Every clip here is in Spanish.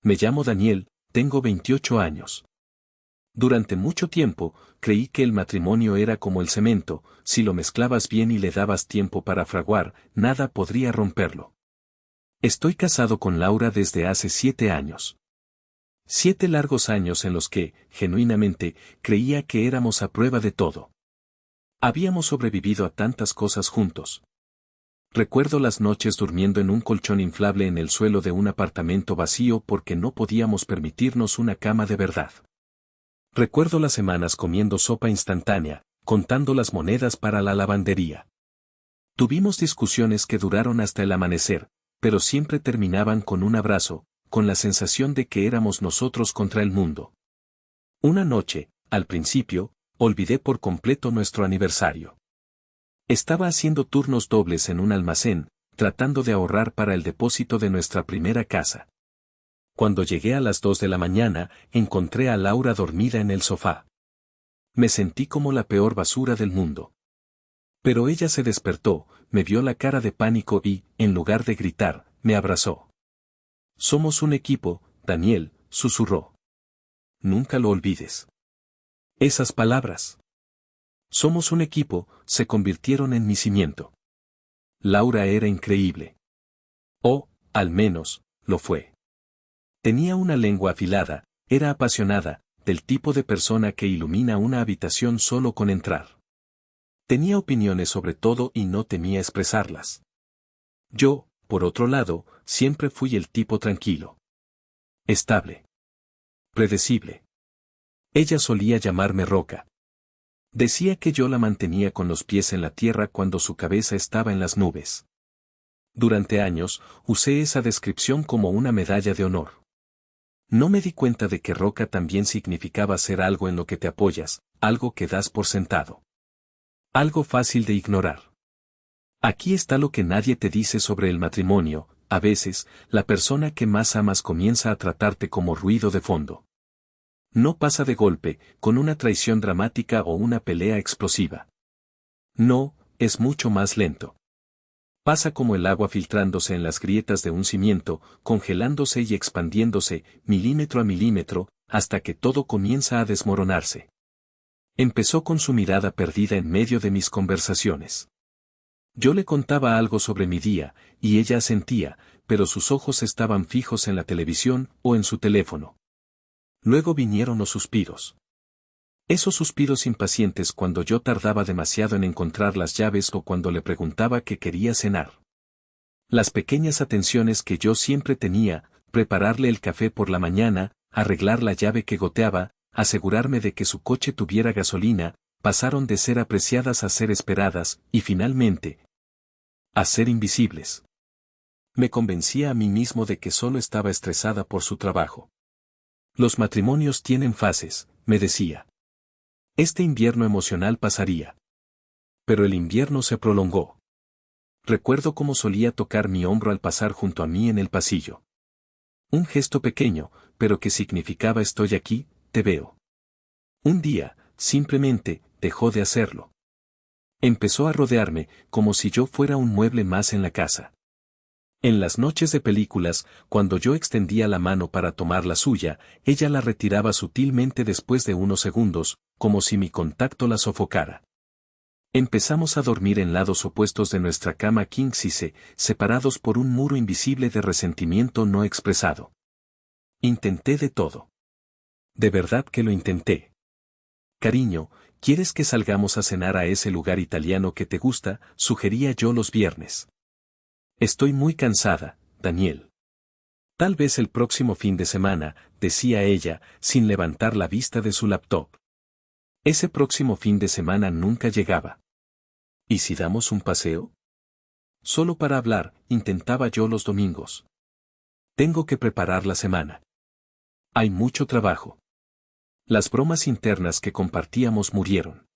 Me llamo Daniel, tengo 28 años. Durante mucho tiempo, creí que el matrimonio era como el cemento, si lo mezclabas bien y le dabas tiempo para fraguar, nada podría romperlo. Estoy casado con Laura desde hace 7 años. 7 largos años en los que, genuinamente, creía que éramos a prueba de todo. Habíamos sobrevivido a tantas cosas juntos. Recuerdo las noches durmiendo en un colchón inflable en el suelo de un apartamento vacío porque no podíamos permitirnos una cama de verdad. Recuerdo las semanas comiendo sopa instantánea, contando las monedas para la lavandería. Tuvimos discusiones que duraron hasta el amanecer, pero siempre terminaban con un abrazo, con la sensación de que éramos nosotros contra el mundo. Una noche, al principio, olvidé por completo nuestro aniversario. Estaba haciendo turnos dobles en un almacén, tratando de ahorrar para el depósito de nuestra primera casa. Cuando llegué a las 2 de la mañana, encontré a Laura dormida en el sofá. Me sentí como la peor basura del mundo. Pero ella se despertó, me vio la cara de pánico y, en lugar de gritar, me abrazó. Somos un equipo, Daniel, susurró. Nunca lo olvides. Esas palabras. Somos un equipo, se convirtieron en mi cimiento. Laura era increíble. O, al menos, lo fue. Tenía una lengua afilada, era apasionada, del tipo de persona que ilumina una habitación solo con entrar. Tenía opiniones sobre todo y no temía expresarlas. Yo, por otro lado, siempre fui el tipo tranquilo. Estable. Predecible. Ella solía llamarme Roca. Decía que yo la mantenía con los pies en la tierra cuando su cabeza estaba en las nubes. Durante años, usé esa descripción como una medalla de honor. No me di cuenta de que roca también significaba ser algo en lo que te apoyas, algo que das por sentado. Algo fácil de ignorar. Aquí está lo que nadie te dice sobre el matrimonio: a veces, la persona que más amas comienza a tratarte como ruido de fondo. No pasa de golpe, con una traición dramática o una pelea explosiva. No, es mucho más lento. Pasa como el agua filtrándose en las grietas de un cimiento, congelándose y expandiéndose, milímetro a milímetro, hasta que todo comienza a desmoronarse. Empezó con su mirada perdida en medio de mis conversaciones. Yo le contaba algo sobre mi día, y ella asentía, pero sus ojos estaban fijos en la televisión o en su teléfono. Luego vinieron los suspiros. Esos suspiros impacientes cuando yo tardaba demasiado en encontrar las llaves o cuando le preguntaba qué quería cenar. Las pequeñas atenciones que yo siempre tenía: prepararle el café por la mañana, arreglar la llave que goteaba, asegurarme de que su coche tuviera gasolina, pasaron de ser apreciadas a ser esperadas, y finalmente, a ser invisibles. Me convencía a mí mismo de que solo estaba estresada por su trabajo. Los matrimonios tienen fases, me decía. Este invierno emocional pasaría. Pero el invierno se prolongó. Recuerdo cómo solía tocar mi hombro al pasar junto a mí en el pasillo. Un gesto pequeño, pero que significaba: estoy aquí, te veo. Un día, simplemente, dejó de hacerlo. Empezó a rodearme, como si yo fuera un mueble más en la casa. En las noches de películas, cuando yo extendía la mano para tomar la suya, ella la retiraba sutilmente después de unos segundos, como si mi contacto la sofocara. Empezamos a dormir en lados opuestos de nuestra cama king size, separados por un muro invisible de resentimiento no expresado. Intenté de todo. De verdad que lo intenté. Cariño, ¿quieres que salgamos a cenar a ese lugar italiano que te gusta?, sugería yo los viernes. Estoy muy cansada, Daniel. Tal vez el próximo fin de semana, decía ella, sin levantar la vista de su laptop. Ese próximo fin de semana nunca llegaba. ¿Y si damos un paseo? Solo para hablar, intentaba yo los domingos. Tengo que preparar la semana. Hay mucho trabajo. Las bromas internas que compartíamos murieron.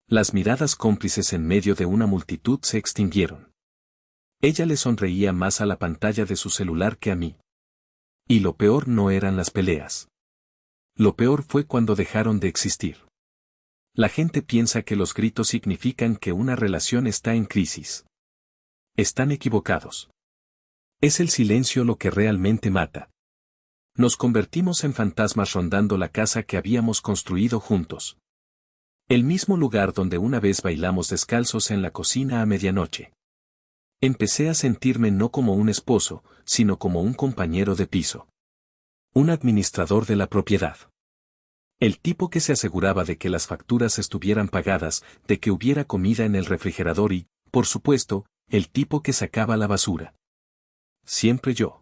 Las miradas cómplices en medio de una multitud se extinguieron. Ella le sonreía más a la pantalla de su celular que a mí. Y lo peor no eran las peleas. Lo peor fue cuando dejaron de existir. La gente piensa que los gritos significan que una relación está en crisis. Están equivocados. Es el silencio lo que realmente mata. Nos convertimos en fantasmas rondando la casa que habíamos construido juntos. El mismo lugar donde una vez bailamos descalzos en la cocina a medianoche. Empecé a sentirme no como un esposo, sino como un compañero de piso. Un administrador de la propiedad. El tipo que se aseguraba de que las facturas estuvieran pagadas, de que hubiera comida en el refrigerador y, por supuesto, el tipo que sacaba la basura. Siempre yo.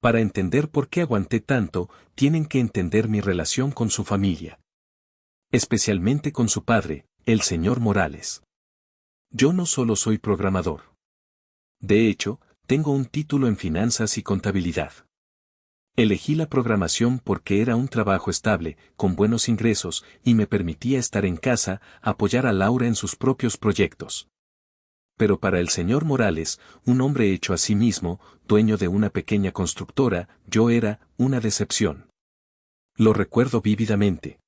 Para entender por qué aguanté tanto, tienen que entender mi relación con su familia. Especialmente con su padre, el señor Morales. Yo no solo soy programador. De hecho, tengo un título en finanzas y contabilidad. Elegí la programación porque era un trabajo estable, con buenos ingresos, y me permitía estar en casa, apoyar a Laura en sus propios proyectos. Pero para el señor Morales, un hombre hecho a sí mismo, dueño de una pequeña constructora, yo era una decepción. Lo recuerdo vívidamente.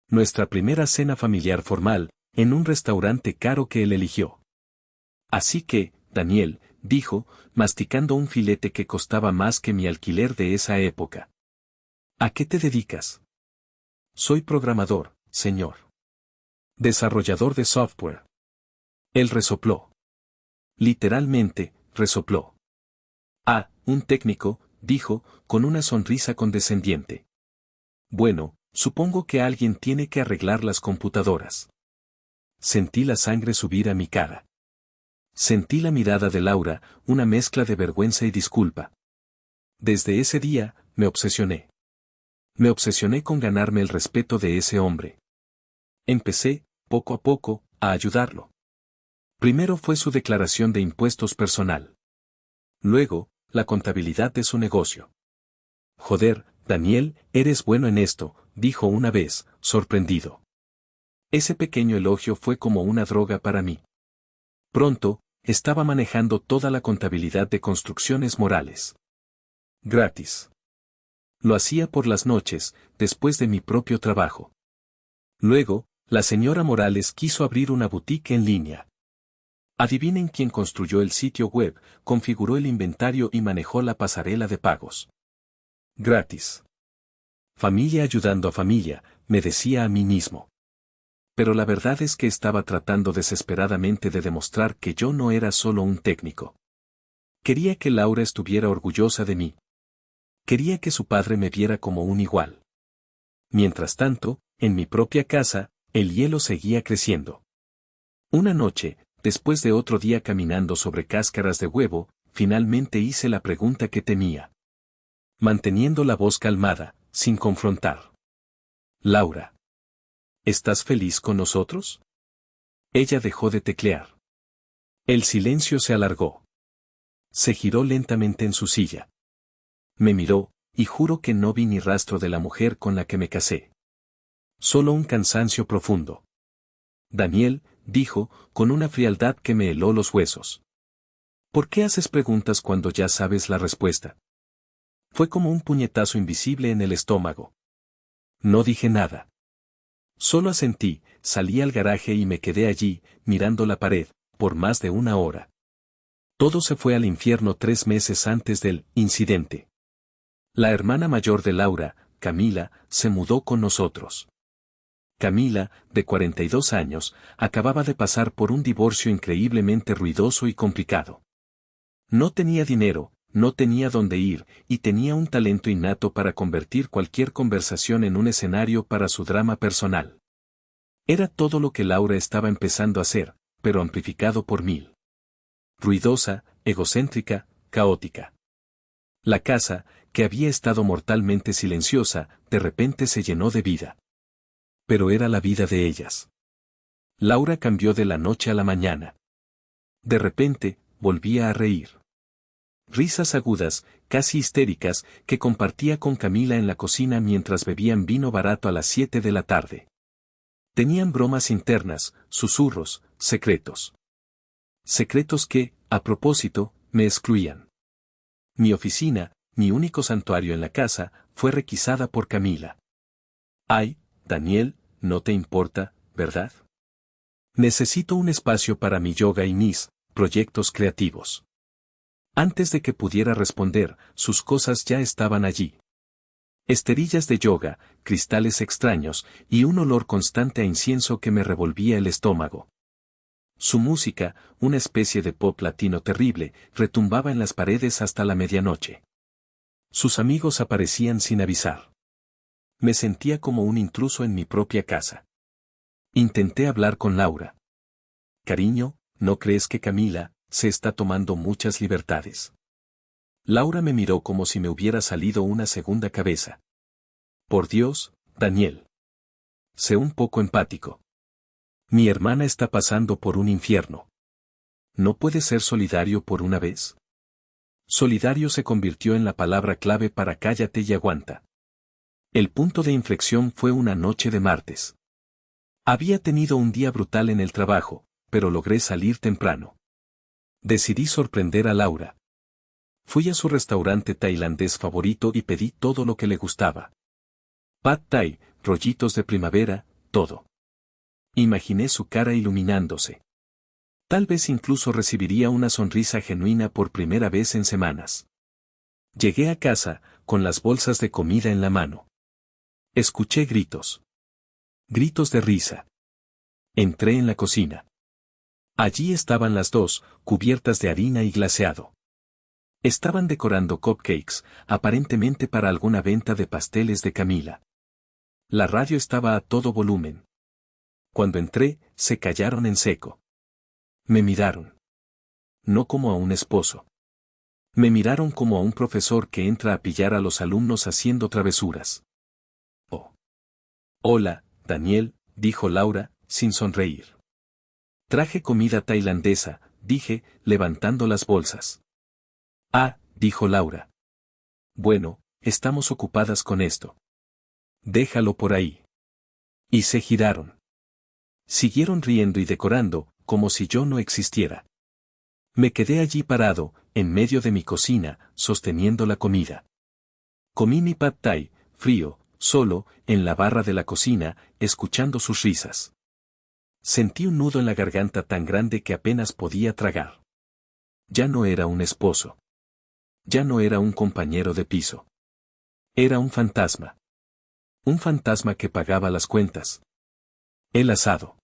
Nuestra primera cena familiar formal, en un restaurante caro que él eligió. Así que, Daniel, dijo, masticando un filete que costaba más que mi alquiler de esa época. ¿A qué te dedicas? Soy programador, señor. Desarrollador de software. Él resopló. Literalmente, resopló. Ah, un técnico, dijo, con una sonrisa condescendiente. Bueno, supongo que alguien tiene que arreglar las computadoras. Sentí la sangre subir a mi cara. Sentí la mirada de Laura, una mezcla de vergüenza y disculpa. Desde ese día, me obsesioné. Me obsesioné con ganarme el respeto de ese hombre. Empecé, poco a poco, a ayudarlo. Primero fue su declaración de impuestos personal. Luego, la contabilidad de su negocio. Joder, Daniel, eres bueno en esto, dijo una vez, sorprendido. Ese pequeño elogio fue como una droga para mí. Pronto, estaba manejando toda la contabilidad de Construcciones Morales. Gratis. Lo hacía por las noches, después de mi propio trabajo. Luego, la señora Morales quiso abrir una boutique en línea. Adivinen quién construyó el sitio web, configuró el inventario y manejó la pasarela de pagos. Gratis. Familia ayudando a familia, me decía a mí mismo. Pero la verdad es que estaba tratando desesperadamente de demostrar que yo no era solo un técnico. Quería que Laura estuviera orgullosa de mí. Quería que su padre me viera como un igual. Mientras tanto, en mi propia casa, el hielo seguía creciendo. Una noche, después de otro día caminando sobre cáscaras de huevo, finalmente hice la pregunta que temía. Manteniendo la voz calmada, sin confrontar. Laura. ¿Estás feliz con nosotros? Ella dejó de teclear. El silencio se alargó. Se giró lentamente en su silla. Me miró, y juro que no vi ni rastro de la mujer con la que me casé. Solo un cansancio profundo. Daniel, dijo, con una frialdad que me heló los huesos. ¿Por qué haces preguntas cuando ya sabes la respuesta? Fue como un puñetazo invisible en el estómago. No dije nada. Solo asentí, salí al garaje y me quedé allí, mirando la pared, por más de una hora. Todo se fue al infierno 3 meses antes del incidente. La hermana mayor de Laura, Camila, se mudó con nosotros. Camila, de 42 años, acababa de pasar por un divorcio increíblemente ruidoso y complicado. No tenía dinero, no tenía dónde ir, y tenía un talento innato para convertir cualquier conversación en un escenario para su drama personal. Era todo lo que Laura estaba empezando a hacer, pero amplificado por 1000. Ruidosa, egocéntrica, caótica. La casa, que había estado mortalmente silenciosa, de repente se llenó de vida. Pero era la vida de ellas. Laura cambió de la noche a la mañana. De repente, volvía a reír. Risas agudas, casi histéricas, que compartía con Camila en la cocina mientras bebían vino barato a las 7 de la tarde. Tenían bromas internas, susurros, secretos. Secretos que, a propósito, me excluían. Mi oficina, mi único santuario en la casa, fue requisada por Camila. Ay, Daniel, no te importa, ¿verdad? Necesito un espacio para mi yoga y mis proyectos creativos. Antes de que pudiera responder, sus cosas ya estaban allí. Esterillas de yoga, cristales extraños, y un olor constante a incienso que me revolvía el estómago. Su música, una especie de pop latino terrible, retumbaba en las paredes hasta la medianoche. Sus amigos aparecían sin avisar. Me sentía como un intruso en mi propia casa. Intenté hablar con Laura. Cariño, ¿no crees que Camila se está tomando muchas libertades? Laura me miró como si me hubiera salido una segunda cabeza. Por Dios, Daniel. Sé un poco empático. Mi hermana está pasando por un infierno. ¿No puedes ser solidario por una vez? Solidario se convirtió en la palabra clave para cállate y aguanta. El punto de inflexión fue una noche de martes. Había tenido un día brutal en el trabajo, pero logré salir temprano. Decidí sorprender a Laura. Fui a su restaurante tailandés favorito y pedí todo lo que le gustaba. Pad Thai, rollitos de primavera, todo. Imaginé su cara iluminándose. Tal vez incluso recibiría una sonrisa genuina por primera vez en semanas. Llegué a casa, con las bolsas de comida en la mano. Escuché gritos. Gritos de risa. Entré en la cocina. Allí estaban las dos, cubiertas de harina y glaseado. Estaban decorando cupcakes, aparentemente para alguna venta de pasteles de Camila. La radio estaba a todo volumen. Cuando entré, se callaron en seco. Me miraron. No como a un esposo. Me miraron como a un profesor que entra a pillar a los alumnos haciendo travesuras. Oh. Hola, Daniel, dijo Laura, sin sonreír. Traje comida tailandesa, dije, levantando las bolsas. Ah, dijo Laura. Bueno, estamos ocupadas con esto. Déjalo por ahí. Y se giraron. Siguieron riendo y decorando, como si yo no existiera. Me quedé allí parado, en medio de mi cocina, sosteniendo la comida. Comí mi pad thai, frío, solo, en la barra de la cocina, escuchando sus risas. Sentí un nudo en la garganta tan grande que apenas podía tragar. Ya no era un esposo. Ya no era un compañero de piso. Era un fantasma. Un fantasma que pagaba las cuentas. El asado.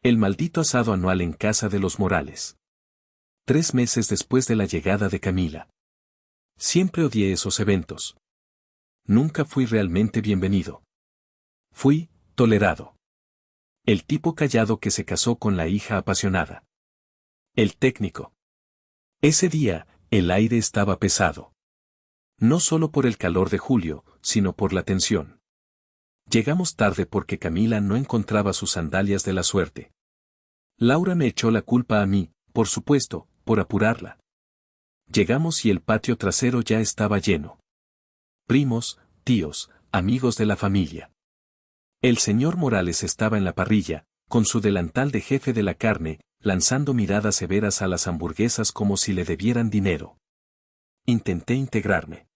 El maldito asado anual en casa de los Morales. 3 meses después de la llegada de Camila. Siempre odié esos eventos. Nunca fui realmente bienvenido. Fui tolerado. El tipo callado que se casó con la hija apasionada. El técnico. Ese día, el aire estaba pesado. No solo por el calor de julio, sino por la tensión. Llegamos tarde porque Camila no encontraba sus sandalias de la suerte. Laura me echó la culpa a mí, por supuesto, por apurarla. Llegamos y el patio trasero ya estaba lleno. Primos, tíos, amigos de la familia. El señor Morales estaba en la parrilla, con su delantal de jefe de la carne, lanzando miradas severas a las hamburguesas como si le debieran dinero. Intenté integrarme.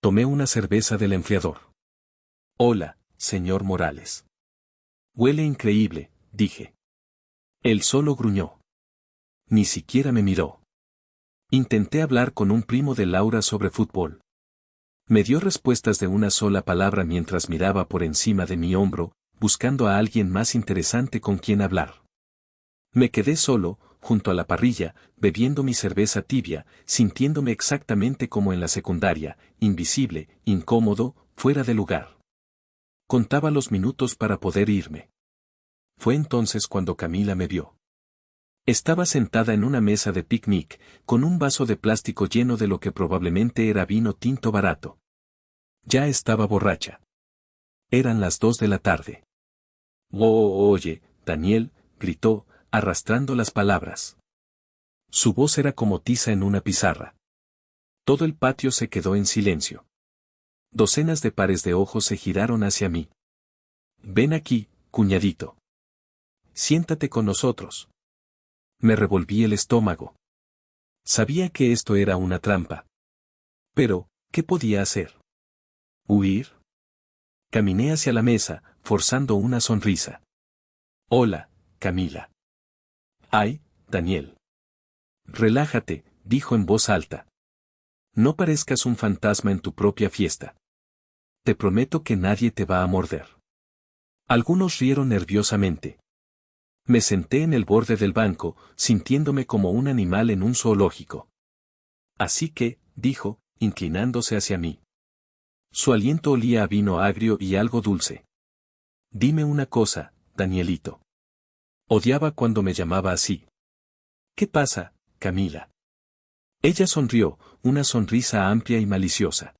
Tomé una cerveza del enfriador. Hola, señor Morales. Huele increíble, dije. Él solo gruñó. Ni siquiera me miró. Intenté hablar con un primo de Laura sobre fútbol. Me dio respuestas de una sola palabra mientras miraba por encima de mi hombro, buscando a alguien más interesante con quien hablar. Me quedé solo, junto a la parrilla, bebiendo mi cerveza tibia, sintiéndome exactamente como en la secundaria, invisible, incómodo, fuera de lugar. Contaba los minutos para poder irme. Fue entonces cuando Camila me vio. Estaba sentada en una mesa de picnic, con un vaso de plástico lleno de lo que probablemente era vino tinto barato. Ya estaba borracha. Eran las 2 de la tarde. «Oh, oye, Daniel», gritó, arrastrando las palabras. Su voz era como tiza en una pizarra. Todo el patio se quedó en silencio. Docenas de pares de ojos se giraron hacia mí. «Ven aquí, cuñadito. Siéntate con nosotros». Me revolví el estómago. Sabía que esto era una trampa. Pero, ¿qué podía hacer? ¿Huir? Caminé hacia la mesa, forzando una sonrisa. «Hola, Camila». «Ay, Daniel». «Relájate», dijo en voz alta. «No parezcas un fantasma en tu propia fiesta». Te prometo que nadie te va a morder. Algunos rieron nerviosamente. Me senté en el borde del banco, sintiéndome como un animal en un zoológico. Así que, dijo, inclinándose hacia mí. Su aliento olía a vino agrio y algo dulce. Dime una cosa, Danielito. Odiaba cuando me llamaba así. ¿Qué pasa, Camila? Ella sonrió, una sonrisa amplia y maliciosa.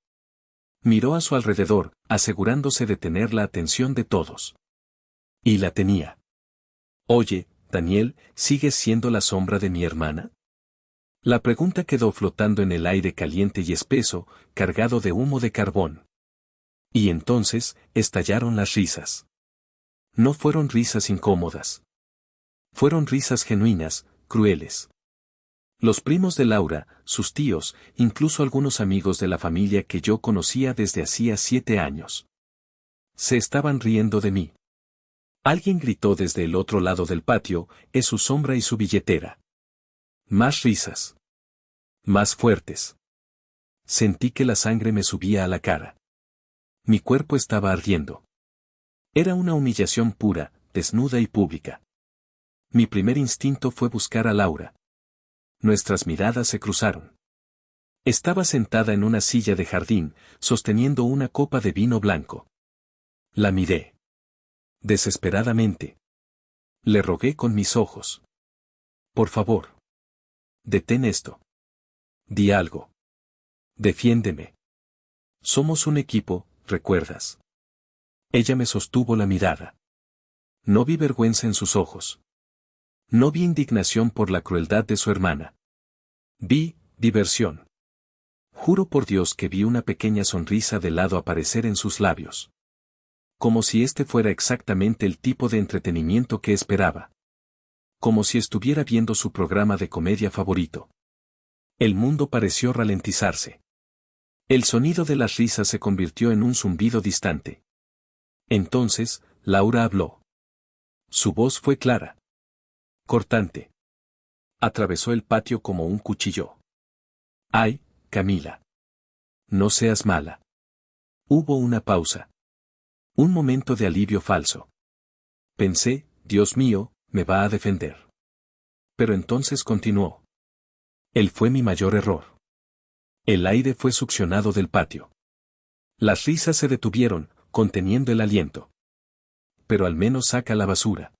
Miró a su alrededor, asegurándose de tener la atención de todos. Y la tenía. Oye, Daniel, ¿sigues siendo la sombra de mi hermana? La pregunta quedó flotando en el aire caliente y espeso, cargado de humo de carbón. Y entonces, estallaron las risas. No fueron risas incómodas. Fueron risas genuinas, crueles. Los primos de Laura, sus tíos, incluso algunos amigos de la familia que yo conocía desde hacía 7 años. Se estaban riendo de mí. Alguien gritó desde el otro lado del patio, es su sombra y su billetera. Más risas. Más fuertes. Sentí que la sangre me subía a la cara. Mi cuerpo estaba ardiendo. Era una humillación pura, desnuda y pública. Mi primer instinto fue buscar a Laura. Nuestras miradas se cruzaron. Estaba sentada en una silla de jardín, sosteniendo una copa de vino blanco. La miré. Desesperadamente. Le rogué con mis ojos. Por favor. Detén esto. Di algo. Defiéndeme. Somos un equipo, ¿recuerdas? Ella me sostuvo la mirada. No vi vergüenza en sus ojos. No vi indignación por la crueldad de su hermana. Vi diversión. Juro por Dios que vi una pequeña sonrisa de lado aparecer en sus labios. Como si este fuera exactamente el tipo de entretenimiento que esperaba. Como si estuviera viendo su programa de comedia favorito. El mundo pareció ralentizarse. El sonido de las risas se convirtió en un zumbido distante. Entonces, Laura habló. Su voz fue clara. Cortante. Atravesó el patio como un cuchillo. ¡Ay, Camila! No seas mala. Hubo una pausa. Un momento de alivio falso. Pensé, Dios mío, me va a defender. Pero entonces continuó. Él fue mi mayor error. El aire fue succionado del patio. Las risas se detuvieron, conteniendo el aliento. Pero al menos saca la basura.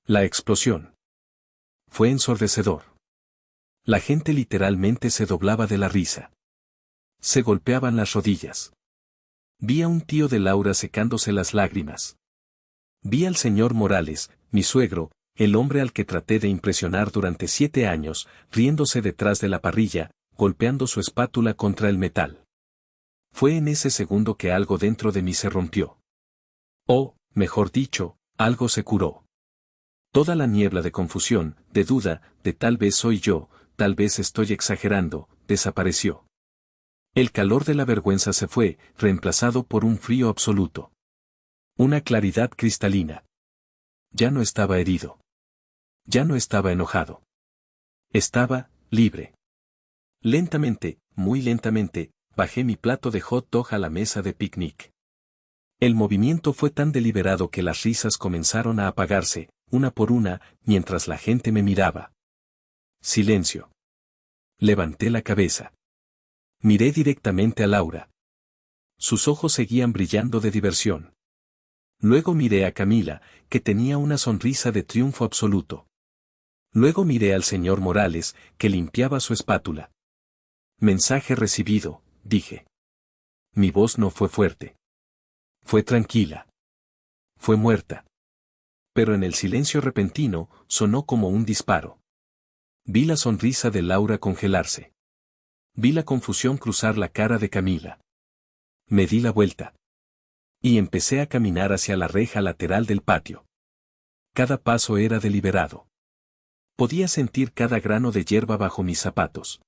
La explosión. Fue ensordecedor. La gente literalmente se doblaba de la risa. Se golpeaban las rodillas. Vi a un tío de Laura secándose las lágrimas. Vi al señor Morales, mi suegro, el hombre al que traté de impresionar durante 7 años, riéndose detrás de la parrilla, golpeando su espátula contra el metal. Fue en ese segundo que algo dentro de mí se rompió. O, mejor dicho, algo se curó. Toda la niebla de confusión, de duda, de tal vez soy yo, tal vez estoy exagerando, desapareció. El calor de la vergüenza se fue, reemplazado por un frío absoluto. Una claridad cristalina. Ya no estaba herido. Ya no estaba enojado. Estaba libre. Lentamente, muy lentamente, bajé mi plato de hot dog a la mesa de picnic. El movimiento fue tan deliberado que las risas comenzaron a apagarse, una por una, mientras la gente me miraba. Silencio. Levanté la cabeza. Miré directamente a Laura. Sus ojos seguían brillando de diversión. Luego miré a Camila, que tenía una sonrisa de triunfo absoluto. Luego miré al señor Morales, que limpiaba su espátula. Mensaje recibido, dije. Mi voz no fue fuerte. Fue tranquila. Fue muerta. Pero en el silencio repentino, sonó como un disparo. Vi la sonrisa de Laura congelarse. Vi la confusión cruzar la cara de Camila. Me di la vuelta. Y empecé a caminar hacia la reja lateral del patio. Cada paso era deliberado. Podía sentir cada grano de hierba bajo mis zapatos.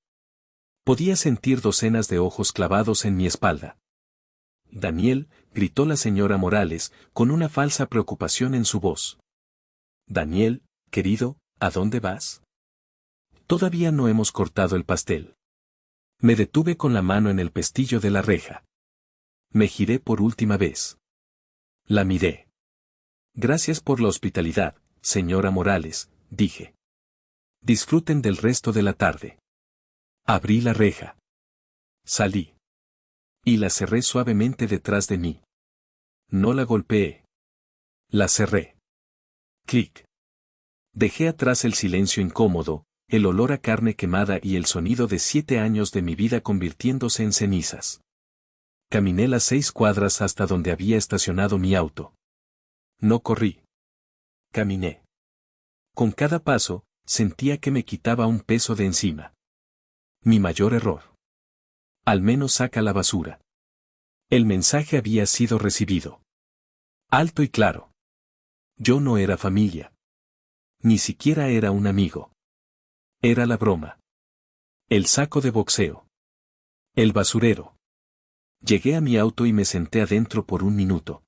Podía sentir docenas de ojos clavados en mi espalda. Daniel, gritó la señora Morales, con una falsa preocupación en su voz. Daniel, querido, ¿a dónde vas? Todavía no hemos cortado el pastel. Me detuve con la mano en el pestillo de la reja. Me giré por última vez. La miré. Gracias por la hospitalidad, señora Morales, dije. Disfruten del resto de la tarde. Abrí la reja. Salí. Y la cerré suavemente detrás de mí. No la golpeé. La cerré. Clic. Dejé atrás el silencio incómodo, el olor a carne quemada y el sonido de 7 años de mi vida convirtiéndose en cenizas. Caminé las 6 cuadras hasta donde había estacionado mi auto. No corrí. Caminé. Con cada paso, sentía que me quitaba un peso de encima. Mi mayor error. Al menos saca la basura. El mensaje había sido recibido. Alto y claro. Yo no era familia. Ni siquiera era un amigo. Era la broma. El saco de boxeo. El basurero. Llegué a mi auto y me senté adentro por un minuto.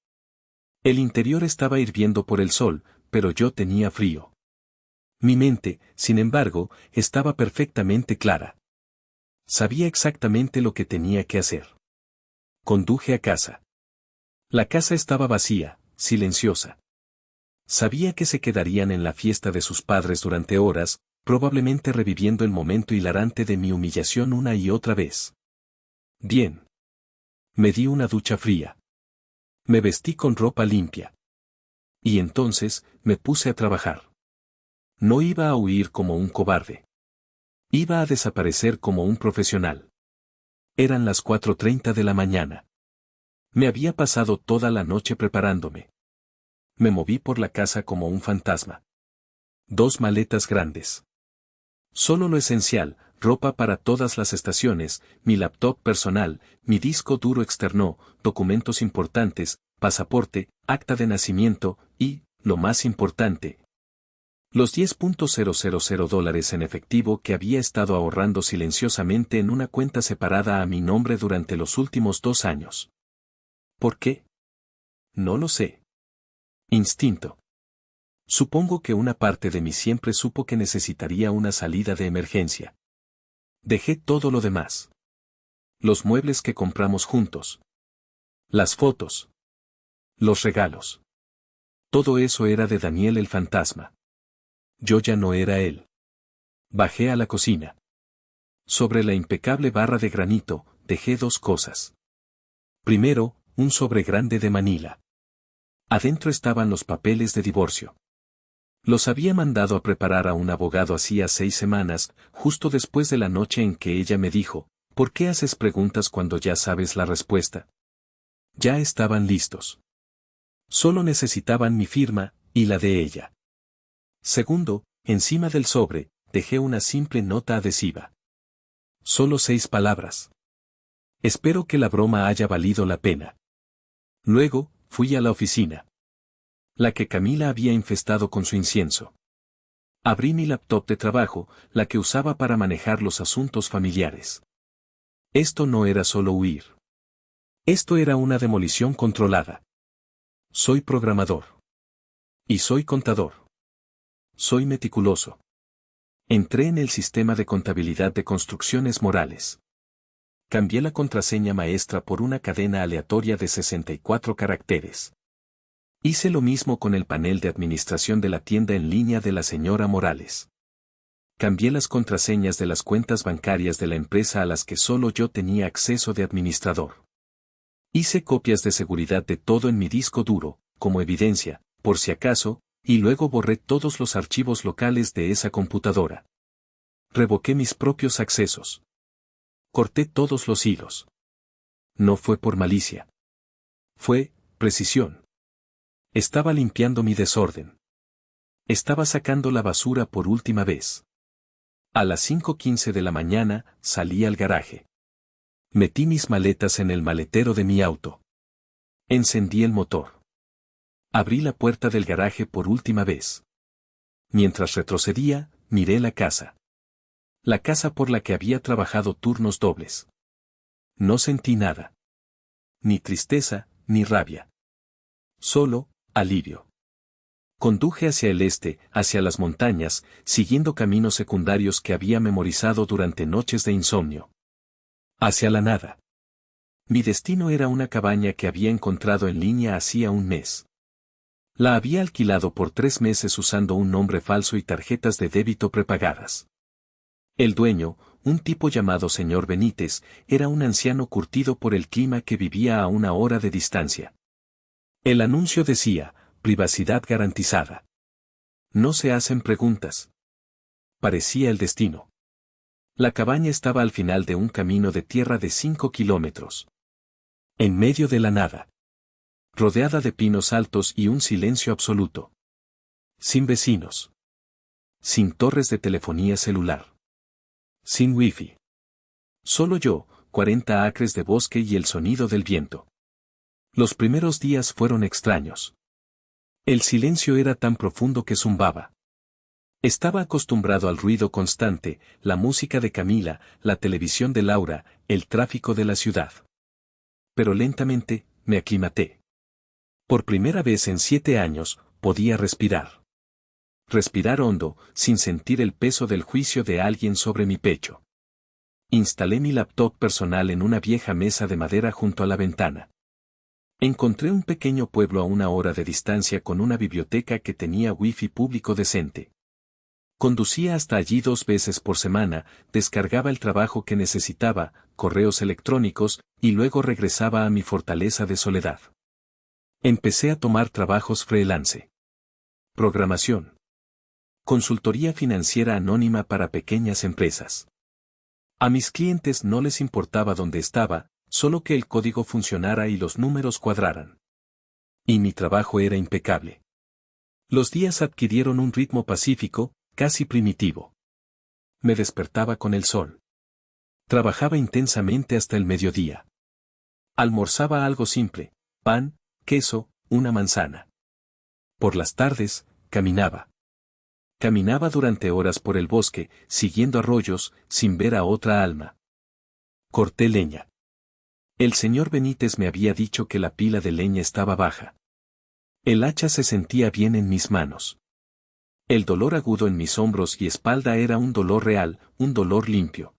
El interior estaba hirviendo por el sol, pero yo tenía frío. Mi mente, sin embargo, estaba perfectamente clara. Sabía exactamente lo que tenía que hacer. Conduje a casa. La casa estaba vacía, silenciosa. Sabía que se quedarían en la fiesta de sus padres durante horas, probablemente reviviendo el momento hilarante de mi humillación una y otra vez. Bien. Me di una ducha fría. Me vestí con ropa limpia. Y entonces, me puse a trabajar. No iba a huir como un cobarde. Iba a desaparecer como un profesional. Eran las 4:30 de la mañana. Me había pasado toda la noche preparándome. Me moví por la casa como un fantasma. 2 maletas grandes. Solo lo esencial, ropa para todas las estaciones, mi laptop personal, mi disco duro externo, documentos importantes, pasaporte, acta de nacimiento, y, lo más importante, los $10,000 en efectivo que había estado ahorrando silenciosamente en una cuenta separada a mi nombre durante los últimos 2 años. ¿Por qué? No lo sé. Instinto. Supongo que una parte de mí siempre supo que necesitaría una salida de emergencia. Dejé todo lo demás. Los muebles que compramos juntos. Las fotos. Los regalos. Todo eso era de Daniel el fantasma. Yo ya no era él. Bajé a la cocina. Sobre la impecable barra de granito, dejé 2 cosas. Primero, un sobre grande de Manila. Adentro estaban los papeles de divorcio. Los había mandado a preparar a un abogado hacía 6 semanas, justo después de la noche en que ella me dijo, ¿por qué haces preguntas cuando ya sabes la respuesta? Ya estaban listos. Solo necesitaban mi firma, y la de ella. Segundo, encima del sobre, dejé una simple nota adhesiva. Solo 6 palabras. Espero que la broma haya valido la pena. Luego, fui a la oficina. La que Camila había infestado con su incienso. Abrí mi laptop de trabajo, la que usaba para manejar los asuntos familiares. Esto no era solo huir. Esto era una demolición controlada. Soy programador. Y soy contador. Soy meticuloso. Entré en el sistema de contabilidad de construcciones morales. Cambié la contraseña maestra por una cadena aleatoria de 64 caracteres. Hice lo mismo con el panel de administración de la tienda en línea de la señora Morales. Cambié las contraseñas de las cuentas bancarias de la empresa a las que solo yo tenía acceso de administrador. Hice copias de seguridad de todo en mi disco duro, como evidencia, por si acaso, y luego borré todos los archivos locales de esa computadora. Revoqué mis propios accesos. Corté todos los hilos. No fue por malicia. Fue precisión. Estaba limpiando mi desorden. Estaba sacando la basura por última vez. A las 5:15 de la mañana, salí al garaje. Metí mis maletas en el maletero de mi auto. Encendí el motor. Abrí la puerta del garaje por última vez. Mientras retrocedía, miré la casa. La casa por la que había trabajado turnos dobles. No sentí nada. Ni tristeza, ni rabia. Solo, alivio. Conduje hacia el este, hacia las montañas, siguiendo caminos secundarios que había memorizado durante noches de insomnio. Hacia la nada. Mi destino era una cabaña que había encontrado en línea hacía un mes. La había alquilado por 3 meses usando un nombre falso y tarjetas de débito prepagadas. El dueño, un tipo llamado señor Benítez, era un anciano curtido por el clima que vivía a 1 hora de distancia. El anuncio decía, privacidad garantizada. No se hacen preguntas. Parecía el destino. La cabaña estaba al final de un camino de tierra de 5 kilómetros. En medio de la nada. Rodeada de pinos altos y un silencio absoluto. Sin vecinos. Sin torres de telefonía celular. Sin wifi. Solo yo, 40 acres de bosque y el sonido del viento. Los primeros días fueron extraños. El silencio era tan profundo que zumbaba. Estaba acostumbrado al ruido constante, la música de Camila, la televisión de Laura, el tráfico de la ciudad. Pero lentamente, me aclimaté. Por primera vez en 7 años, podía respirar. Respirar hondo, sin sentir el peso del juicio de alguien sobre mi pecho. Instalé mi laptop personal en una vieja mesa de madera junto a la ventana. Encontré un pequeño pueblo a 1 hora de distancia con una biblioteca que tenía wifi público decente. Conducía hasta allí 2 veces por semana, descargaba el trabajo que necesitaba, correos electrónicos, y luego regresaba a mi fortaleza de soledad. Empecé a tomar trabajos freelance. Programación. Consultoría financiera anónima para pequeñas empresas. A mis clientes no les importaba dónde estaba, solo que el código funcionara y los números cuadraran. Y mi trabajo era impecable. Los días adquirieron un ritmo pacífico, casi primitivo. Me despertaba con el sol. Trabajaba intensamente hasta el mediodía. Almorzaba algo simple, pan, queso, una manzana. Por las tardes, caminaba. Caminaba durante horas por el bosque, siguiendo arroyos, sin ver a otra alma. Corté leña. El señor Benítez me había dicho que la pila de leña estaba baja. El hacha se sentía bien en mis manos. El dolor agudo en mis hombros y espalda era un dolor real, un dolor limpio.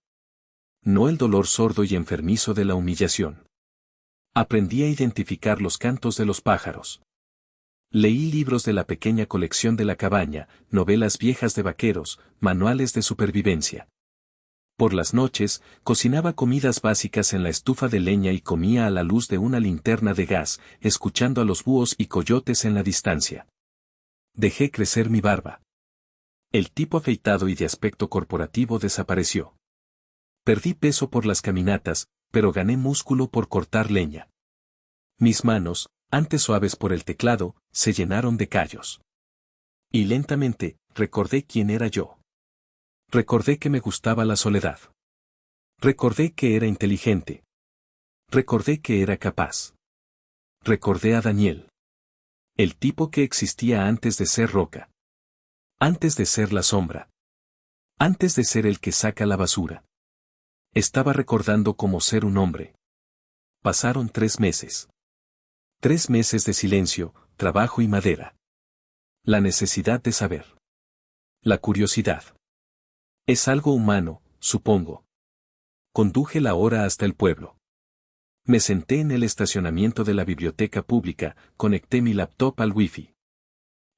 No el dolor sordo y enfermizo de la humillación. Aprendí a identificar los cantos de los pájaros. Leí libros de la pequeña colección de la cabaña, novelas viejas de vaqueros, manuales de supervivencia. Por las noches, cocinaba comidas básicas en la estufa de leña y comía a la luz de una linterna de gas, escuchando a los búhos y coyotes en la distancia. Dejé crecer mi barba. El tipo afeitado y de aspecto corporativo desapareció. Perdí peso por las caminatas, pero gané músculo por cortar leña. Mis manos, antes suaves por el teclado, se llenaron de callos. Y lentamente, recordé quién era yo. Recordé que me gustaba la soledad. Recordé que era inteligente. Recordé que era capaz. Recordé a Daniel. El tipo que existía antes de ser Roca. Antes de ser la sombra. Antes de ser el que saca la basura. Estaba recordando cómo ser un hombre. Pasaron 3 meses. 3 meses de silencio, trabajo y madera. La necesidad de saber. La curiosidad. Es algo humano, supongo. Conduje la hora hasta el pueblo. Me senté en el estacionamiento de la biblioteca pública, conecté mi laptop al wifi.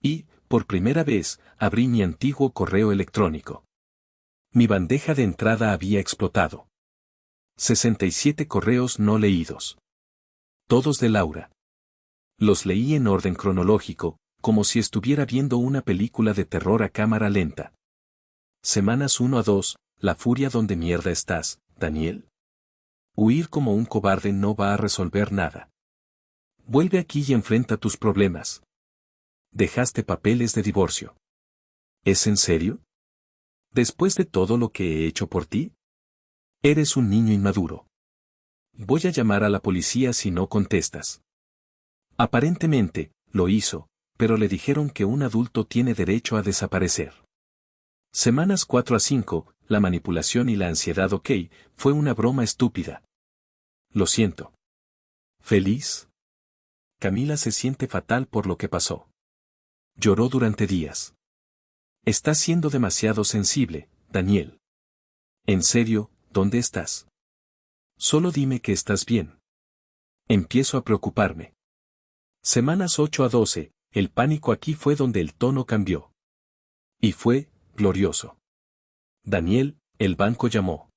Y, por primera vez, abrí mi antiguo correo electrónico. Mi bandeja de entrada había explotado. 67 correos no leídos. Todos de Laura. Los leí en orden cronológico, como si estuviera viendo una película de terror a cámara lenta. Semanas 1 a 2, la furia donde mierda estás, Daniel. Huir como un cobarde no va a resolver nada. Vuelve aquí y enfrenta tus problemas. Dejaste papeles de divorcio. ¿Es en serio? ¿Después de todo lo que he hecho por ti? Eres un niño inmaduro. Voy a llamar a la policía si no contestas. Aparentemente, lo hizo, pero le dijeron que un adulto tiene derecho a desaparecer. Semanas 4 a 5, la manipulación y la ansiedad fue una broma estúpida. Lo siento. ¿Feliz? Camila se siente fatal por lo que pasó. Lloró durante días. Estás siendo demasiado sensible, Daniel. En serio, ¿dónde estás? Solo dime que estás bien. Empiezo a preocuparme. Semanas 8 a 12, el pánico aquí fue donde el tono cambió. Y fue glorioso. Daniel, el banco llamó.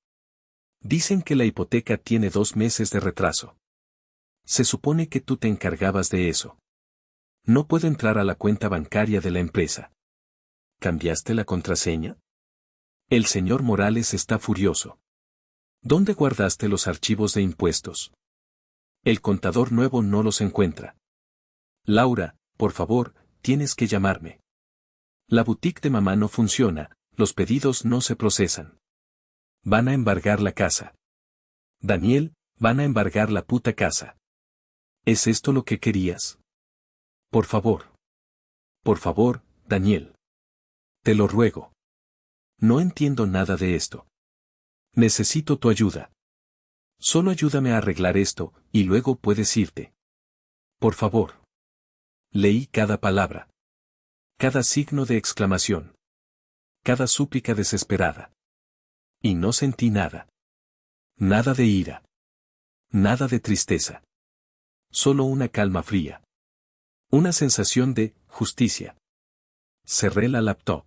Dicen que la hipoteca tiene 2 meses de retraso. Se supone que tú te encargabas de eso. No puedo entrar a la cuenta bancaria de la empresa. ¿Cambiaste la contraseña? El señor Morales está furioso. ¿Dónde guardaste los archivos de impuestos? El contador nuevo no los encuentra. Laura, por favor, tienes que llamarme. La boutique de mamá no funciona, los pedidos no se procesan. Van a embargar la casa. Daniel, van a embargar la puta casa. ¿Es esto lo que querías? Por favor. Por favor, Daniel. Te lo ruego. No entiendo nada de esto. Necesito tu ayuda. Solo ayúdame a arreglar esto, y luego puedes irte. Por favor. Leí cada palabra. Cada signo de exclamación. Cada súplica desesperada. Y no sentí nada. Nada de ira. Nada de tristeza. Solo una calma fría. Una sensación de justicia. Cerré la laptop.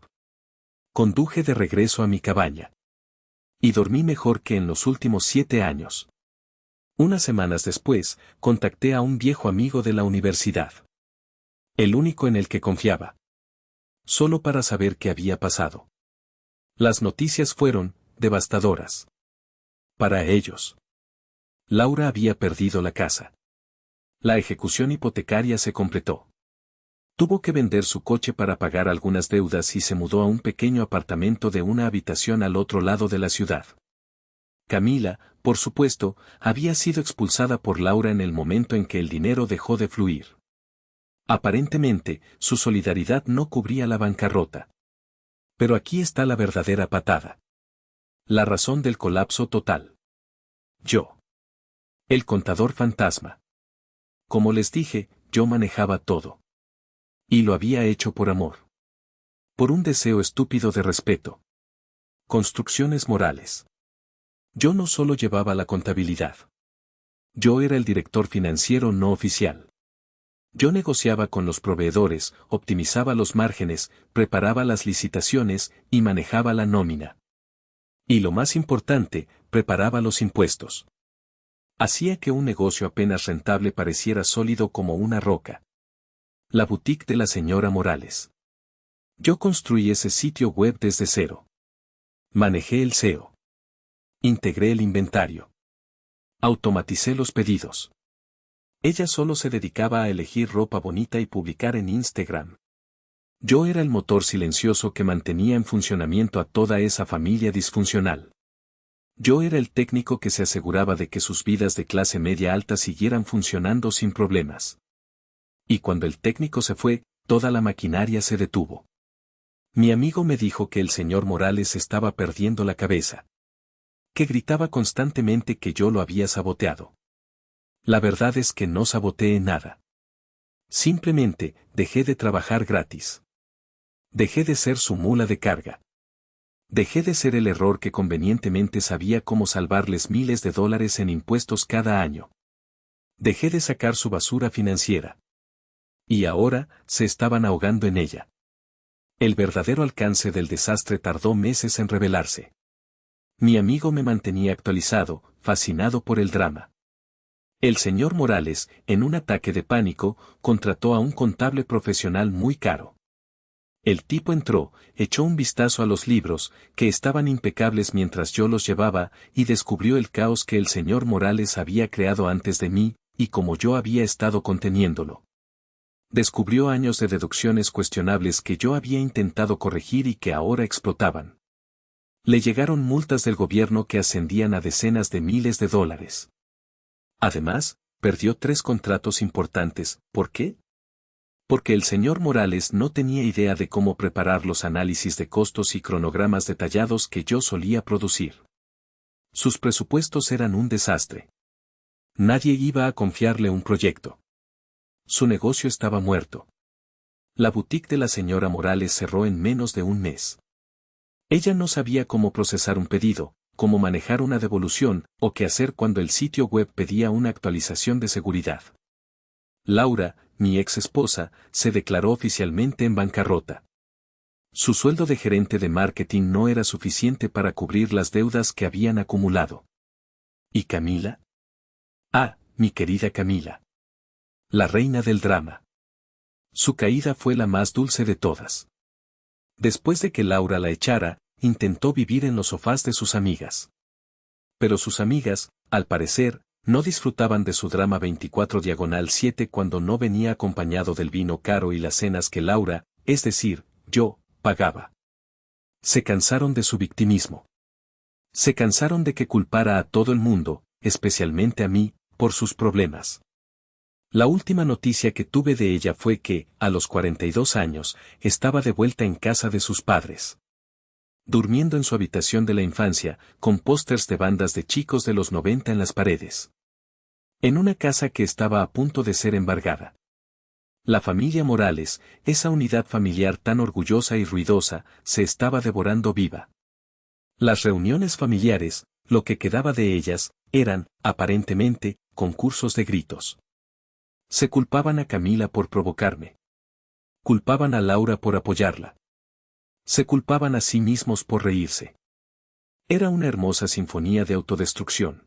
Conduje de regreso a mi cabaña. Y dormí mejor que en los últimos 7 años. Unas semanas después, contacté a un viejo amigo de la universidad. El único en el que confiaba. Solo para saber qué había pasado. Las noticias fueron devastadoras. Para ellos. Laura había perdido la casa. La ejecución hipotecaria se completó. Tuvo que vender su coche para pagar algunas deudas y se mudó a un pequeño apartamento de una habitación al otro lado de la ciudad. Camila, por supuesto, había sido expulsada por Laura en el momento en que el dinero dejó de fluir. Aparentemente, su solidaridad no cubría la bancarrota. Pero aquí está la verdadera patada. La razón del colapso total. Yo. El contador fantasma. Como les dije, yo manejaba todo. Y lo había hecho por amor. Por un deseo estúpido de respeto. Construcciones morales. Yo no solo llevaba la contabilidad. Yo era el director financiero no oficial. Yo negociaba con los proveedores, optimizaba los márgenes, preparaba las licitaciones y manejaba la nómina. Y lo más importante, preparaba los impuestos. Hacía que un negocio apenas rentable pareciera sólido como una roca. La boutique de la señora Morales. Yo construí ese sitio web desde cero. Manejé el SEO. Integré el inventario. Automaticé los pedidos. Ella solo se dedicaba a elegir ropa bonita y publicar en Instagram. Yo era el motor silencioso que mantenía en funcionamiento a toda esa familia disfuncional. Yo era el técnico que se aseguraba de que sus vidas de clase media alta siguieran funcionando sin problemas. Y cuando el técnico se fue, toda la maquinaria se detuvo. Mi amigo me dijo que el señor Morales estaba perdiendo la cabeza. Que gritaba constantemente que yo lo había saboteado. La verdad es que no saboteé nada. Simplemente, dejé de trabajar gratis. Dejé de ser su mula de carga. Dejé de ser el error que convenientemente sabía cómo salvarles miles de dólares en impuestos cada año. Dejé de sacar su basura financiera. Y ahora, se estaban ahogando en ella. El verdadero alcance del desastre tardó meses en revelarse. Mi amigo me mantenía actualizado, fascinado por el drama. El señor Morales, en un ataque de pánico, contrató a un contable profesional muy caro. El tipo entró, echó un vistazo a los libros, que estaban impecables mientras yo los llevaba, y descubrió el caos que el señor Morales había creado antes de mí, y como yo había estado conteniéndolo. Descubrió años de deducciones cuestionables que yo había intentado corregir y que ahora explotaban. Le llegaron multas del gobierno que ascendían a decenas de miles de dólares. Además, perdió 3 contratos importantes. ¿Por qué? Porque el señor Morales no tenía idea de cómo preparar los análisis de costos y cronogramas detallados que yo solía producir. Sus presupuestos eran un desastre. Nadie iba a confiarle un proyecto. Su negocio estaba muerto. La boutique de la señora Morales cerró en menos de un mes. Ella no sabía cómo procesar un pedido, cómo manejar una devolución, o qué hacer cuando el sitio web pedía una actualización de seguridad. Laura, mi ex esposa, se declaró oficialmente en bancarrota. Su sueldo de gerente de marketing no era suficiente para cubrir las deudas que habían acumulado. ¿Y Camila? Ah, mi querida Camila. La reina del drama. Su caída fue la más dulce de todas. Después de que Laura la echara, intentó vivir en los sofás de sus amigas. Pero sus amigas, al parecer, no disfrutaban de su drama 24/7 cuando no venía acompañado del vino caro y las cenas que Laura, es decir, yo, pagaba. Se cansaron de su victimismo. Se cansaron de que culpara a todo el mundo, especialmente a mí, por sus problemas. La última noticia que tuve de ella fue que, a los 42 años, estaba de vuelta en casa de sus padres. Durmiendo en su habitación de la infancia, con pósters de bandas de chicos de los 90 en las paredes. En una casa que estaba a punto de ser embargada. La familia Morales, esa unidad familiar tan orgullosa y ruidosa, se estaba devorando viva. Las reuniones familiares, lo que quedaba de ellas, eran, aparentemente, concursos de gritos. Se culpaban a Camila por provocarme. Culpaban a Laura por apoyarla. Se culpaban a sí mismos por reírse. Era una hermosa sinfonía de autodestrucción.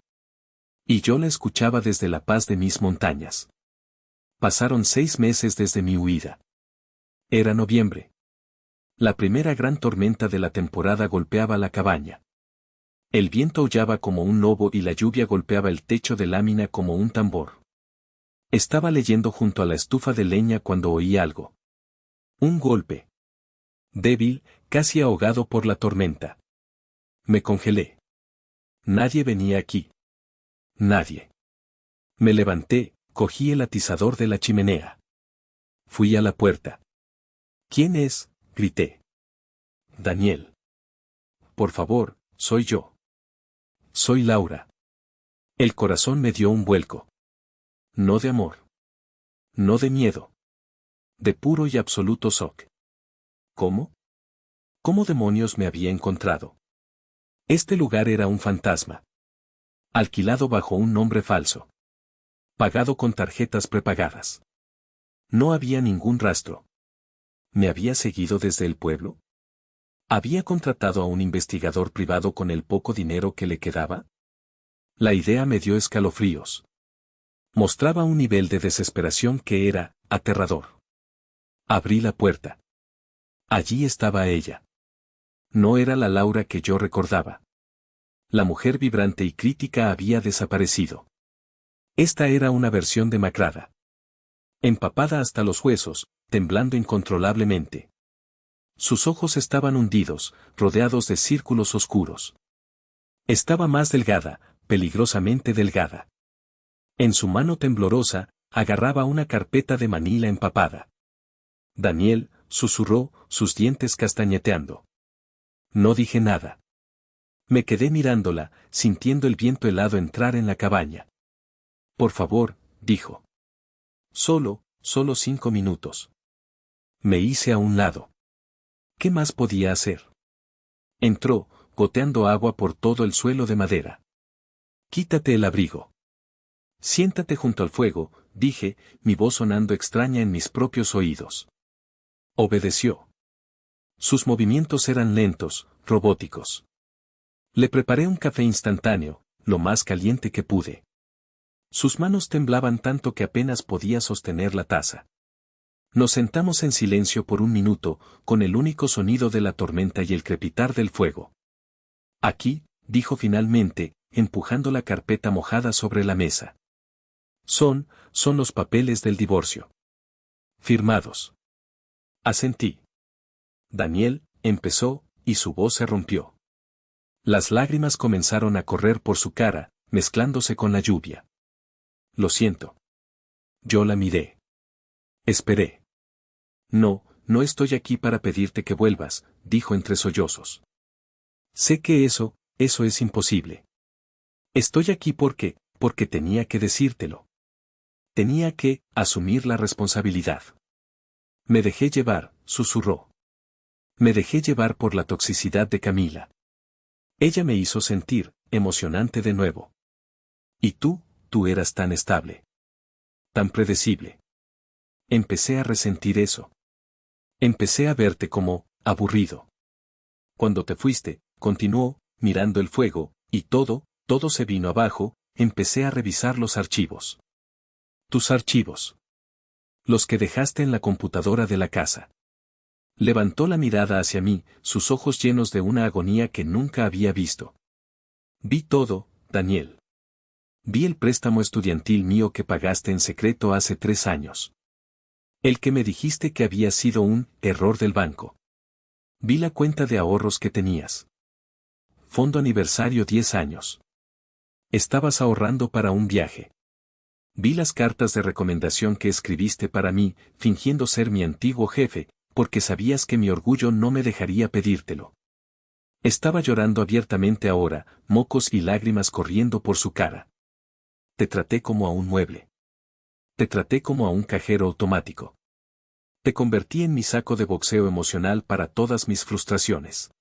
Y yo la escuchaba desde la paz de mis montañas. Pasaron 6 meses desde mi huida. Era noviembre. La primera gran tormenta de la temporada golpeaba la cabaña. El viento aullaba como un lobo y la lluvia golpeaba el techo de lámina como un tambor. Estaba leyendo junto a la estufa de leña cuando oí algo. Un golpe. Débil, casi ahogado por la tormenta. Me congelé. Nadie venía aquí. Nadie. Me levanté, cogí el atizador de la chimenea. Fui a la puerta. ¿Quién es?, grité. Daniel. Por favor, soy yo. Soy Laura. El corazón me dio un vuelco. No de amor. No de miedo. De puro y absoluto shock. ¿Cómo? ¿Cómo demonios me había encontrado? Este lugar era un fantasma. Alquilado bajo un nombre falso. Pagado con tarjetas prepagadas. No había ningún rastro. ¿Me había seguido desde el pueblo? ¿Había contratado a un investigador privado con el poco dinero que le quedaba? La idea me dio escalofríos. Mostraba un nivel de desesperación que era aterrador. Abrí la puerta. Allí estaba ella. No era la Laura que yo recordaba. La mujer vibrante y crítica había desaparecido. Esta era una versión demacrada. Empapada hasta los huesos, temblando incontrolablemente. Sus ojos estaban hundidos, rodeados de círculos oscuros. Estaba más delgada, peligrosamente delgada. En su mano temblorosa, agarraba una carpeta de manila empapada. Daniel, susurró, sus dientes castañeteando. No dije nada. Me quedé mirándola, sintiendo el viento helado entrar en la cabaña. Por favor, dijo. Solo 5 minutos. Me hice a un lado. ¿Qué más podía hacer? Entró, goteando agua por todo el suelo de madera. Quítate el abrigo. Siéntate junto al fuego, dije, mi voz sonando extraña en mis propios oídos. Obedeció. Sus movimientos eran lentos, robóticos. Le preparé un café instantáneo, lo más caliente que pude. Sus manos temblaban tanto que apenas podía sostener la taza. Nos sentamos en silencio por un minuto, con el único sonido de la tormenta y el crepitar del fuego. Aquí, dijo finalmente, empujando la carpeta mojada sobre la mesa. Son los papeles del divorcio. Firmados. Asentí. Daniel, empezó, y su voz se rompió. Las lágrimas comenzaron a correr por su cara, mezclándose con la lluvia. Lo siento. Yo la miré. Esperé. No estoy aquí para pedirte que vuelvas, dijo entre sollozos. Sé que eso es imposible. Estoy aquí porque tenía que decírtelo. Tenía que asumir la responsabilidad. Me dejé llevar, susurró. Me dejé llevar por la toxicidad de Camila. Ella me hizo sentir, emocionante de nuevo. Y tú eras tan estable. Tan predecible. Empecé a resentir eso. Empecé a verte como, aburrido. Cuando te fuiste, continuó, mirando el fuego, y todo se vino abajo, empecé a revisar los archivos. Tus archivos. Los que dejaste en la computadora de la casa. Levantó la mirada hacia mí, sus ojos llenos de una agonía que nunca había visto. Vi todo, Daniel. Vi el préstamo estudiantil mío que pagaste en secreto hace 3 años. El que me dijiste que había sido un error del banco. Vi la cuenta de ahorros que tenías. Fondo aniversario 10 años. Estabas ahorrando para un viaje. Vi las cartas de recomendación que escribiste para mí, fingiendo ser mi antiguo jefe, porque sabías que mi orgullo no me dejaría pedírtelo. Estaba llorando abiertamente ahora, mocos y lágrimas corriendo por su cara. Te traté como a un mueble. Te traté como a un cajero automático. Te convertí en mi saco de boxeo emocional para todas mis frustraciones.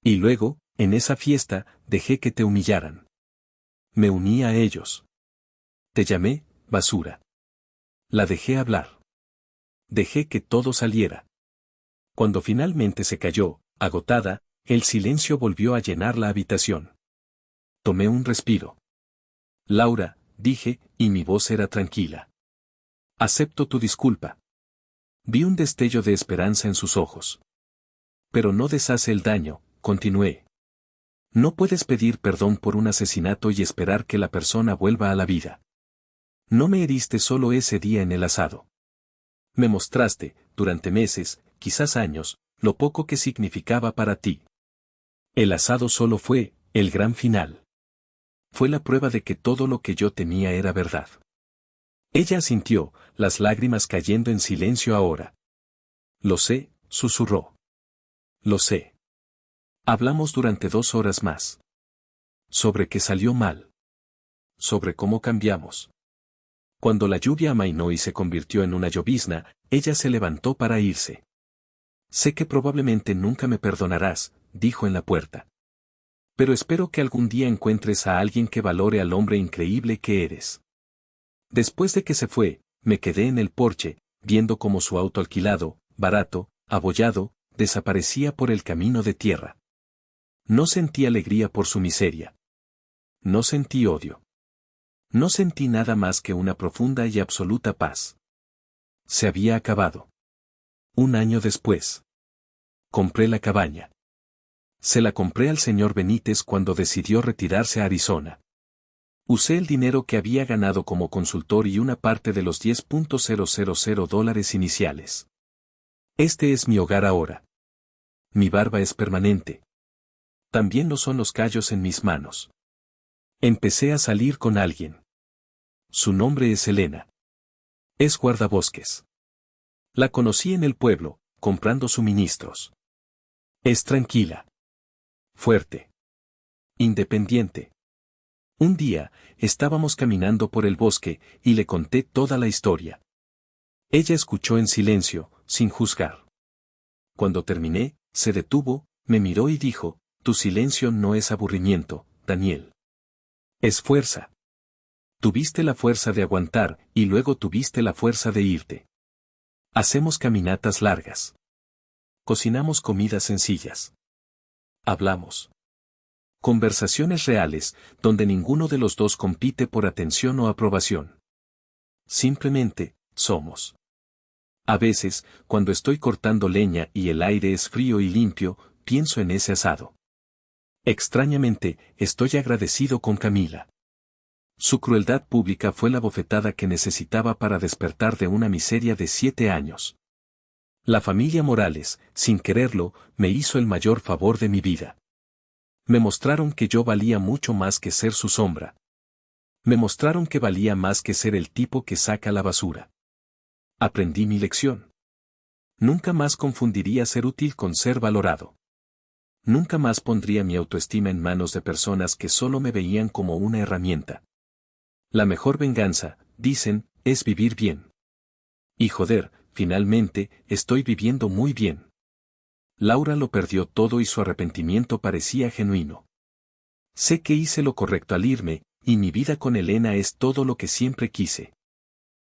Y luego, en esa fiesta, dejé que te humillaran. Me uní a ellos. Te llamé, basura. La dejé hablar. Dejé que todo saliera. Cuando finalmente se cayó, agotada, el silencio volvió a llenar la habitación. Tomé un respiro. Laura, dije, y mi voz era tranquila. Acepto tu disculpa. Vi un destello de esperanza en sus ojos. Pero no deshace el daño, continué. No puedes pedir perdón por un asesinato y esperar que la persona vuelva a la vida. No me heriste solo ese día en el asado. Me mostraste, durante meses, quizás años, lo poco que significaba para ti. El asado solo fue, el gran final. Fue la prueba de que todo lo que yo temía era verdad. Ella asintió, las lágrimas cayendo en silencio ahora. Lo sé, susurró. Lo sé. Hablamos durante 2 horas más. Sobre qué salió mal. Sobre cómo cambiamos. Cuando la lluvia amainó y se convirtió en una llovizna, ella se levantó para irse. Sé que probablemente nunca me perdonarás, dijo en la puerta. Pero espero que algún día encuentres a alguien que valore al hombre increíble que eres. Después de que se fue, me quedé en el porche, viendo cómo su auto alquilado, barato, abollado, desaparecía por el camino de tierra. No sentí alegría por su miseria. No sentí odio. No sentí nada más que una profunda y absoluta paz. Se había acabado. 1 año después. Compré la cabaña. Se la compré al señor Benítez cuando decidió retirarse a Arizona. Usé el dinero que había ganado como consultor y una parte de los $10,000 iniciales. Este es mi hogar ahora. Mi barba es permanente. También lo son los callos en mis manos. Empecé a salir con alguien. Su nombre es Elena. Es guardabosques. La conocí en el pueblo, comprando suministros. Es tranquila. Fuerte. Independiente. Un día, estábamos caminando por el bosque, y le conté toda la historia. Ella escuchó en silencio, sin juzgar. Cuando terminé, se detuvo, me miró y dijo, tu silencio no es aburrimiento, Daniel. Es fuerza. Tuviste la fuerza de aguantar, y luego tuviste la fuerza de irte. Hacemos caminatas largas. Cocinamos comidas sencillas. Hablamos. Conversaciones reales, donde ninguno de los dos compite por atención o aprobación. Simplemente, somos. A veces, cuando estoy cortando leña y el aire es frío y limpio, pienso en ese asado. Extrañamente, estoy agradecido con Camila. Su crueldad pública fue la bofetada que necesitaba para despertar de una miseria de 7 años. La familia Morales, sin quererlo, me hizo el mayor favor de mi vida. Me mostraron que yo valía mucho más que ser su sombra. Me mostraron que valía más que ser el tipo que saca la basura. Aprendí mi lección. Nunca más confundiría ser útil con ser valorado. Nunca más pondría mi autoestima en manos de personas que solo me veían como una herramienta. La mejor venganza, dicen, es vivir bien. Y joder, finalmente, estoy viviendo muy bien. Laura lo perdió todo y su arrepentimiento parecía genuino. Sé que hice lo correcto al irme, y mi vida con Elena es todo lo que siempre quise.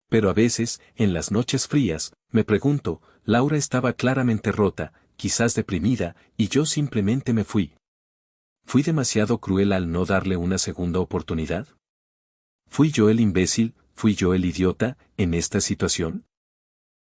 Pero a veces, en las noches frías, me pregunto, Laura estaba claramente rota, quizás deprimida, y yo simplemente me fui. ¿Fui demasiado cruel al no darle una segunda oportunidad? ¿Fui yo el imbécil, fui yo el idiota, en esta situación?